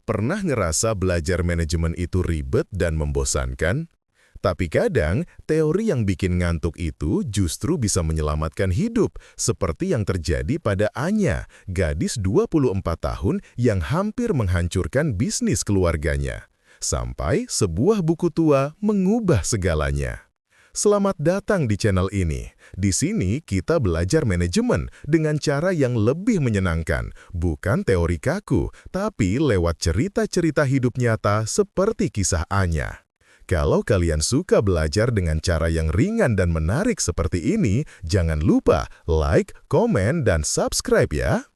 Pernah ngerasa belajar manajemen itu ribet dan membosankan? Tapi kadang, teori yang bikin ngantuk itu justru bisa menyelamatkan hidup, seperti yang terjadi pada Anya, gadis 24 tahun yang hampir menghancurkan bisnis keluarganya. Sampai sebuah buku tua mengubah segalanya. Selamat datang di channel ini. Di sini kita belajar manajemen dengan cara yang lebih menyenangkan, bukan teori kaku, tapi lewat cerita-cerita hidup nyata seperti kisah Anya. Kalau kalian suka belajar dengan cara yang ringan dan menarik seperti ini, jangan lupa like, komen, dan subscribe ya.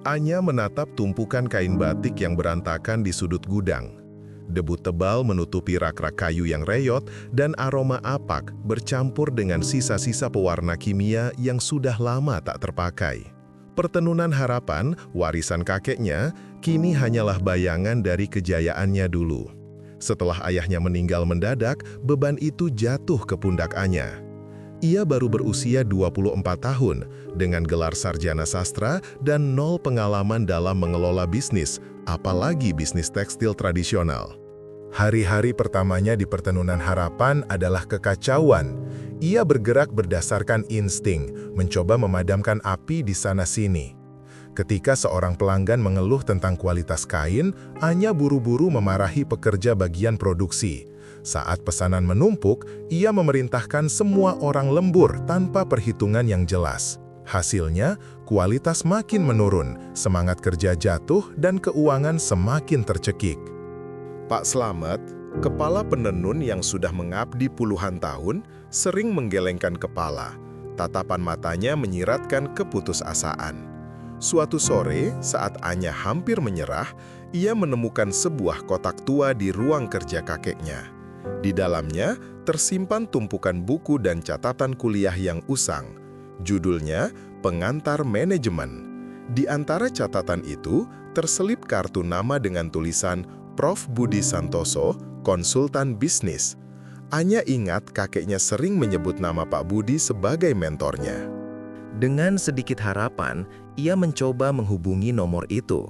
Anya menatap tumpukan kain batik yang berantakan di sudut gudang. Debu tebal menutupi rak-rak kayu yang reyot dan aroma apak bercampur dengan sisa-sisa pewarna kimia yang sudah lama tak terpakai. Pertenunan harapan, warisan kakeknya, kini hanyalah bayangan dari kejayaannya dulu. Setelah ayahnya meninggal mendadak, beban itu jatuh ke pundak Anya. Ia baru berusia 24 tahun, dengan gelar sarjana sastra dan nol pengalaman dalam mengelola bisnis, apalagi bisnis tekstil tradisional. Hari-hari pertamanya di Pertenunan Harapan adalah kekacauan. Ia bergerak berdasarkan insting, mencoba memadamkan api di sana-sini. Ketika seorang pelanggan mengeluh tentang kualitas kain, Anya buru-buru memarahi pekerja bagian produksi. Saat pesanan menumpuk, ia memerintahkan semua orang lembur tanpa perhitungan yang jelas. Hasilnya, kualitas makin menurun, semangat kerja jatuh, dan keuangan semakin tercekik. Pak Slamet, kepala penenun yang sudah mengabdi puluhan tahun, sering menggelengkan kepala. Tatapan matanya menyiratkan keputusasaan. Suatu sore, saat Anya hampir menyerah, ia menemukan sebuah kotak tua di ruang kerja kakeknya. Di dalamnya tersimpan tumpukan buku dan catatan kuliah yang usang. Judulnya Pengantar Manajemen. Di antara catatan itu terselip kartu nama dengan tulisan Prof. Budi Santoso, konsultan bisnis. Anya ingat kakeknya sering menyebut nama Pak Budi sebagai mentornya. Dengan sedikit harapan, ia mencoba menghubungi nomor itu.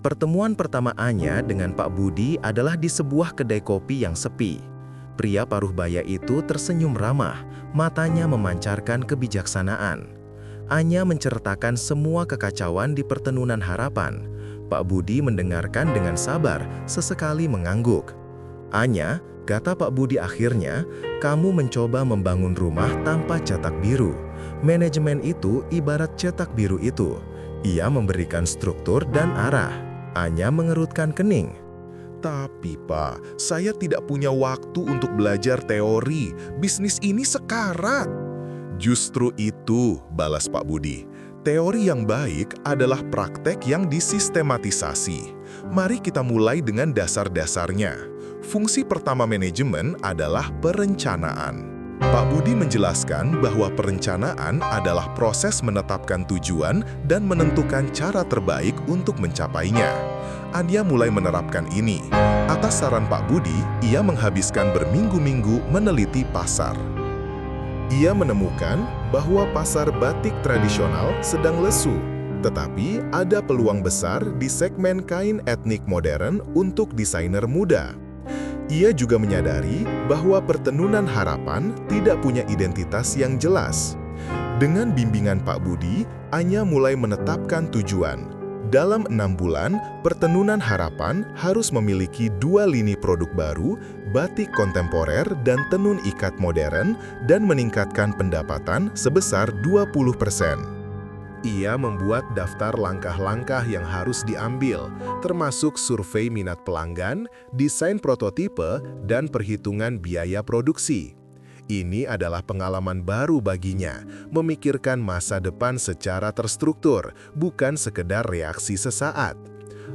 Pertemuan pertama Anya dengan Pak Budi adalah di sebuah kedai kopi yang sepi. Pria paruh baya itu tersenyum ramah, matanya memancarkan kebijaksanaan. Anya menceritakan semua kekacauan di Pertenunan Harapan. Pak Budi mendengarkan dengan sabar, sesekali mengangguk. "Anya," kata Pak Budi akhirnya, "kamu mencoba membangun rumah tanpa cetak biru. Manajemen itu ibarat cetak biru itu. Ia memberikan struktur dan arah." Anya mengerutkan kening. Tapi Pak, saya tidak punya waktu untuk belajar teori. Bisnis ini sekarat. Justru itu, balas Pak Budi. Teori yang baik adalah praktek yang disistematisasi. Mari kita mulai dengan dasar-dasarnya. Fungsi pertama manajemen adalah perencanaan. Pak Budi menjelaskan bahwa perencanaan adalah proses menetapkan tujuan dan menentukan cara terbaik untuk mencapainya. Anya mulai menerapkan ini. Atas saran Pak Budi, ia menghabiskan berminggu-minggu meneliti pasar. Ia menemukan bahwa pasar batik tradisional sedang lesu, tetapi ada peluang besar di segmen kain etnik modern untuk desainer muda. Ia juga menyadari bahwa Pertenunan Harapan tidak punya identitas yang jelas. Dengan bimbingan Pak Budi, Anya mulai menetapkan tujuan. Dalam 6 bulan, Pertenunan Harapan harus memiliki 2 lini produk baru, batik kontemporer dan tenun ikat modern, dan meningkatkan pendapatan sebesar 20%. Ia membuat daftar langkah-langkah yang harus diambil, termasuk survei minat pelanggan, desain prototipe, dan perhitungan biaya produksi. Ini adalah pengalaman baru baginya, memikirkan masa depan secara terstruktur, bukan sekedar reaksi sesaat.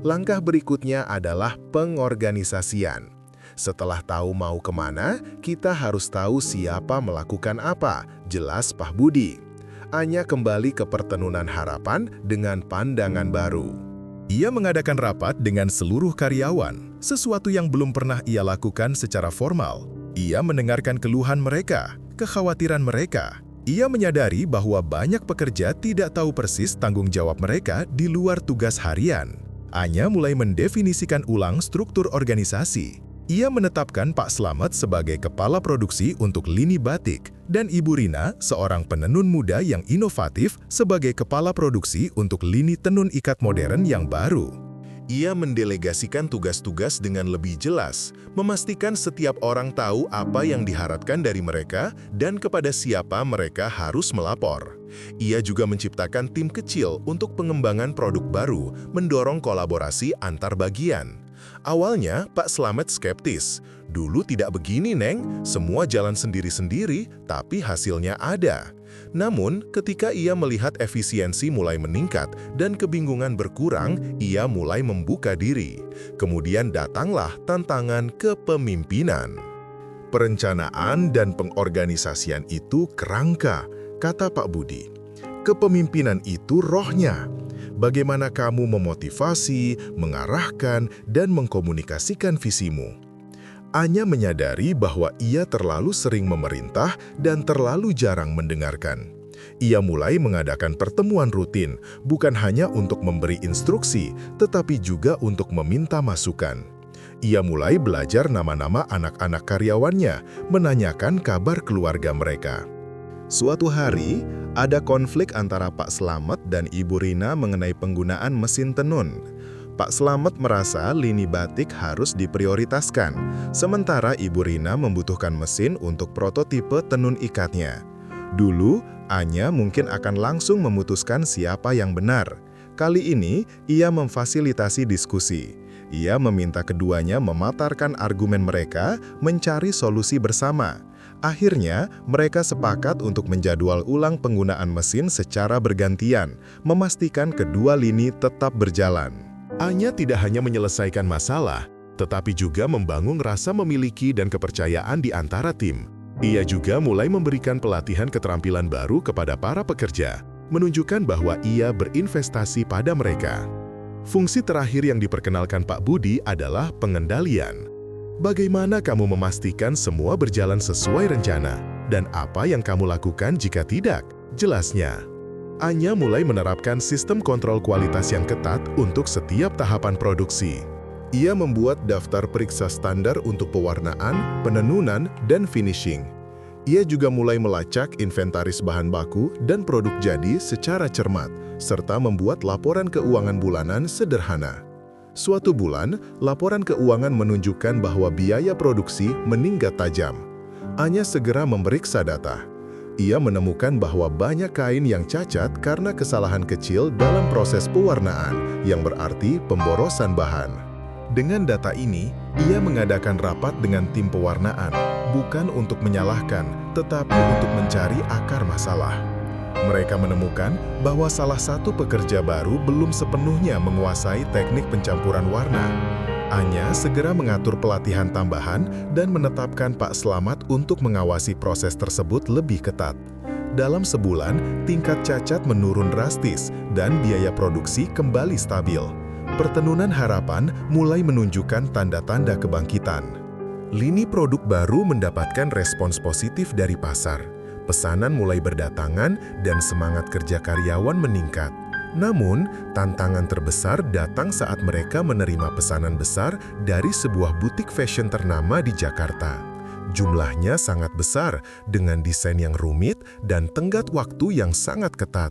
Langkah berikutnya adalah pengorganisasian. Setelah tahu mau kemana, kita harus tahu siapa melakukan apa, jelas Pak Budi. Anya kembali ke Pertenunan Harapan dengan pandangan baru. Ia mengadakan rapat dengan seluruh karyawan, sesuatu yang belum pernah ia lakukan secara formal. Ia mendengarkan keluhan mereka, kekhawatiran mereka, Ia menyadari bahwa banyak pekerja tidak tahu persis tanggung jawab mereka di luar tugas harian. Anya mulai mendefinisikan ulang struktur organisasi. Ia menetapkan Pak Slamet sebagai kepala produksi untuk lini batik dan Ibu Rina, seorang penenun muda yang inovatif, sebagai kepala produksi untuk lini tenun ikat modern yang baru. Ia mendelegasikan tugas-tugas dengan lebih jelas, memastikan setiap orang tahu apa yang diharapkan dari mereka dan kepada siapa mereka harus melapor. Ia juga menciptakan tim kecil untuk pengembangan produk baru, mendorong kolaborasi antar bagian. Awalnya, Pak Slamet skeptis. Dulu tidak begini, Neng. Semua jalan sendiri-sendiri, tapi hasilnya ada. Namun, ketika ia melihat efisiensi mulai meningkat dan kebingungan berkurang, ia mulai membuka diri. Kemudian datanglah tantangan kepemimpinan. Perencanaan dan pengorganisasian itu kerangka, kata Pak Budi. Kepemimpinan itu rohnya. Bagaimana kamu memotivasi, mengarahkan, dan mengkomunikasikan visimu. Anya menyadari bahwa ia terlalu sering memerintah dan terlalu jarang mendengarkan. Ia mulai mengadakan pertemuan rutin, bukan hanya untuk memberi instruksi, tetapi juga untuk meminta masukan. Ia mulai belajar nama-nama anak-anak karyawannya, menanyakan kabar keluarga mereka. Suatu hari, ada konflik antara Pak Slamet dan Ibu Rina mengenai penggunaan mesin tenun. Pak Slamet merasa lini batik harus diprioritaskan, sementara Ibu Rina membutuhkan mesin untuk prototipe tenun ikatnya. Dulu, Anya mungkin akan langsung memutuskan siapa yang benar. Kali ini, ia memfasilitasi diskusi. Ia meminta keduanya memaparkan argumen mereka, mencari solusi bersama. Akhirnya, mereka sepakat untuk menjadwal ulang penggunaan mesin secara bergantian, memastikan kedua lini tetap berjalan. Anya tidak hanya menyelesaikan masalah, tetapi juga membangun rasa memiliki dan kepercayaan di antara tim. Ia juga mulai memberikan pelatihan keterampilan baru kepada para pekerja, menunjukkan bahwa ia berinvestasi pada mereka. Fungsi terakhir yang diperkenalkan Pak Budi adalah pengendalian. Bagaimana kamu memastikan semua berjalan sesuai rencana, dan apa yang kamu lakukan jika tidak? Jelasnya. Anya mulai menerapkan sistem kontrol kualitas yang ketat untuk setiap tahapan produksi. Ia membuat daftar periksa standar untuk pewarnaan, penenunan, dan finishing. Ia juga mulai melacak inventaris bahan baku dan produk jadi secara cermat, serta membuat laporan keuangan bulanan sederhana. Suatu bulan, laporan keuangan menunjukkan bahwa biaya produksi meningkat tajam. Anya segera memeriksa data. Ia menemukan bahwa banyak kain yang cacat karena kesalahan kecil dalam proses pewarnaan, yang berarti pemborosan bahan. Dengan data ini, ia mengadakan rapat dengan tim pewarnaan, bukan untuk menyalahkan, tetapi untuk mencari akar masalah. Mereka menemukan bahwa salah satu pekerja baru belum sepenuhnya menguasai teknik pencampuran warna. Anya segera mengatur pelatihan tambahan dan menetapkan Pak Slamet untuk mengawasi proses tersebut lebih ketat. Dalam sebulan, tingkat cacat menurun drastis dan biaya produksi kembali stabil. Pertenunan harapan mulai menunjukkan tanda-tanda kebangkitan. Lini produk baru mendapatkan respons positif dari pasar. Pesanan mulai berdatangan dan semangat kerja karyawan meningkat. Namun, tantangan terbesar datang saat mereka menerima pesanan besar dari sebuah butik fashion ternama di Jakarta. Jumlahnya sangat besar, dengan desain yang rumit dan tenggat waktu yang sangat ketat.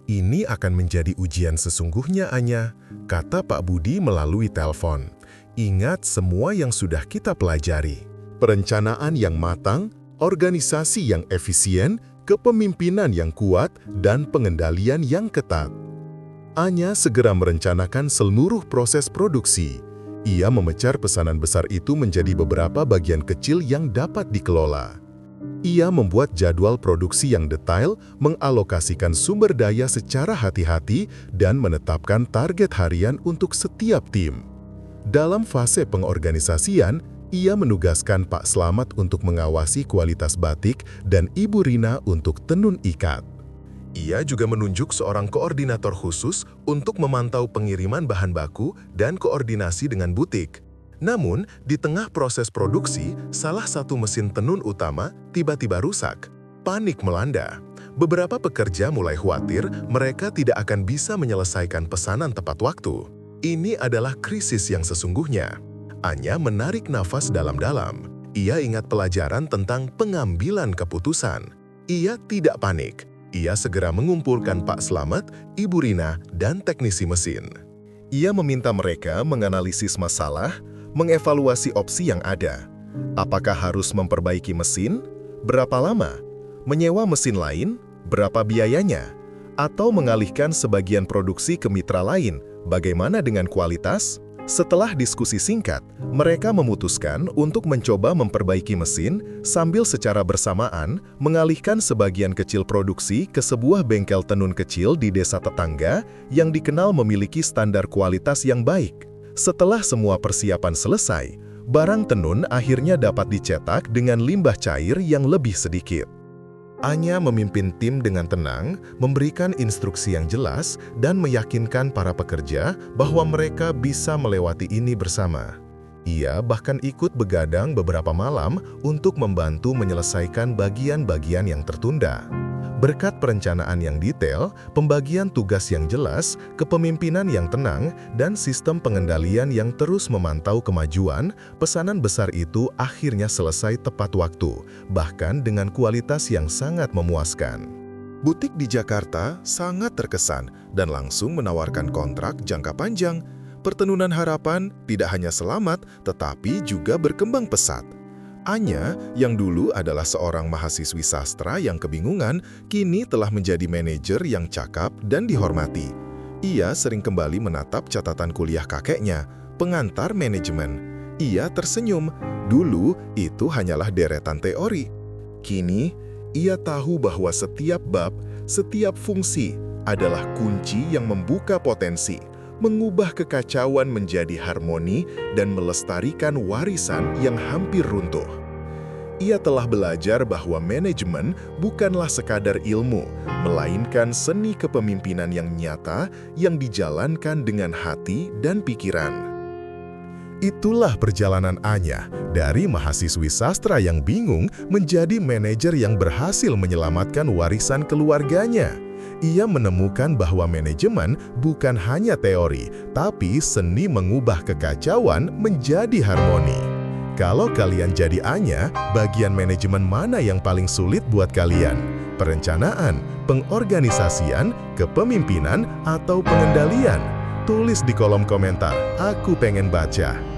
Ini akan menjadi ujian sesungguhnya, Anya, kata Pak Budi melalui telepon. Ingat semua yang sudah kita pelajari. Perencanaan yang matang, organisasi yang efisien, kepemimpinan yang kuat, dan pengendalian yang ketat. Anya segera merencanakan seluruh proses produksi. Ia memecar pesanan besar itu menjadi beberapa bagian kecil yang dapat dikelola. Ia membuat jadwal produksi yang detail, mengalokasikan sumber daya secara hati-hati, dan menetapkan target harian untuk setiap tim. Dalam fase pengorganisasian, ia menugaskan Pak Slamet untuk mengawasi kualitas batik dan Ibu Rina untuk tenun ikat. Ia juga menunjuk seorang koordinator khusus untuk memantau pengiriman bahan baku dan koordinasi dengan butik. Namun, di tengah proses produksi, salah satu mesin tenun utama tiba-tiba rusak. Panik melanda. Beberapa pekerja mulai khawatir mereka tidak akan bisa menyelesaikan pesanan tepat waktu. Ini adalah krisis yang sesungguhnya. Anya menarik nafas dalam-dalam. Ia ingat pelajaran tentang pengambilan keputusan. Ia tidak panik. Ia segera mengumpulkan Pak Slamet, Ibu Rina, dan teknisi mesin. Ia meminta mereka menganalisis masalah, mengevaluasi opsi yang ada. Apakah harus memperbaiki mesin? Berapa lama? Menyewa mesin lain? Berapa biayanya? Atau mengalihkan sebagian produksi ke mitra lain? Bagaimana dengan kualitas? Setelah diskusi singkat, mereka memutuskan untuk mencoba memperbaiki mesin sambil secara bersamaan mengalihkan sebagian kecil produksi ke sebuah bengkel tenun kecil di desa tetangga yang dikenal memiliki standar kualitas yang baik. Setelah semua persiapan selesai, barang tenun akhirnya dapat dicetak dengan limbah cair yang lebih sedikit. Anya memimpin tim dengan tenang, memberikan instruksi yang jelas, dan meyakinkan para pekerja bahwa mereka bisa melewati ini bersama. Ia bahkan ikut begadang beberapa malam untuk membantu menyelesaikan bagian-bagian yang tertunda. Berkat perencanaan yang detail, pembagian tugas yang jelas, kepemimpinan yang tenang, dan sistem pengendalian yang terus memantau kemajuan, pesanan besar itu akhirnya selesai tepat waktu, bahkan dengan kualitas yang sangat memuaskan. Butik di Jakarta sangat terkesan dan langsung menawarkan kontrak jangka panjang. Pertenunan harapan tidak hanya selamat, tetapi juga berkembang pesat. Anya, yang dulu adalah seorang mahasiswi sastra yang kebingungan, kini telah menjadi manajer yang cakap dan dihormati. Ia sering kembali menatap catatan kuliah kakeknya, pengantar manajemen. Ia tersenyum. Dulu, itu hanyalah deretan teori. Kini, ia tahu bahwa setiap bab, setiap fungsi adalah kunci yang membuka potensi, mengubah kekacauan menjadi harmoni, dan melestarikan warisan yang hampir runtuh. Ia telah belajar bahwa manajemen bukanlah sekadar ilmu, melainkan seni kepemimpinan yang nyata yang dijalankan dengan hati dan pikiran. Itulah perjalanan Anya dari mahasiswi sastra yang bingung menjadi manajer yang berhasil menyelamatkan warisan keluarganya. Ia menemukan bahwa manajemen bukan hanya teori, tapi seni mengubah kekacauan menjadi harmoni. Kalau kalian jadi Anya, bagian manajemen mana yang paling sulit buat kalian? Perencanaan, pengorganisasian, kepemimpinan, atau pengendalian? Tulis di kolom komentar, aku pengen baca.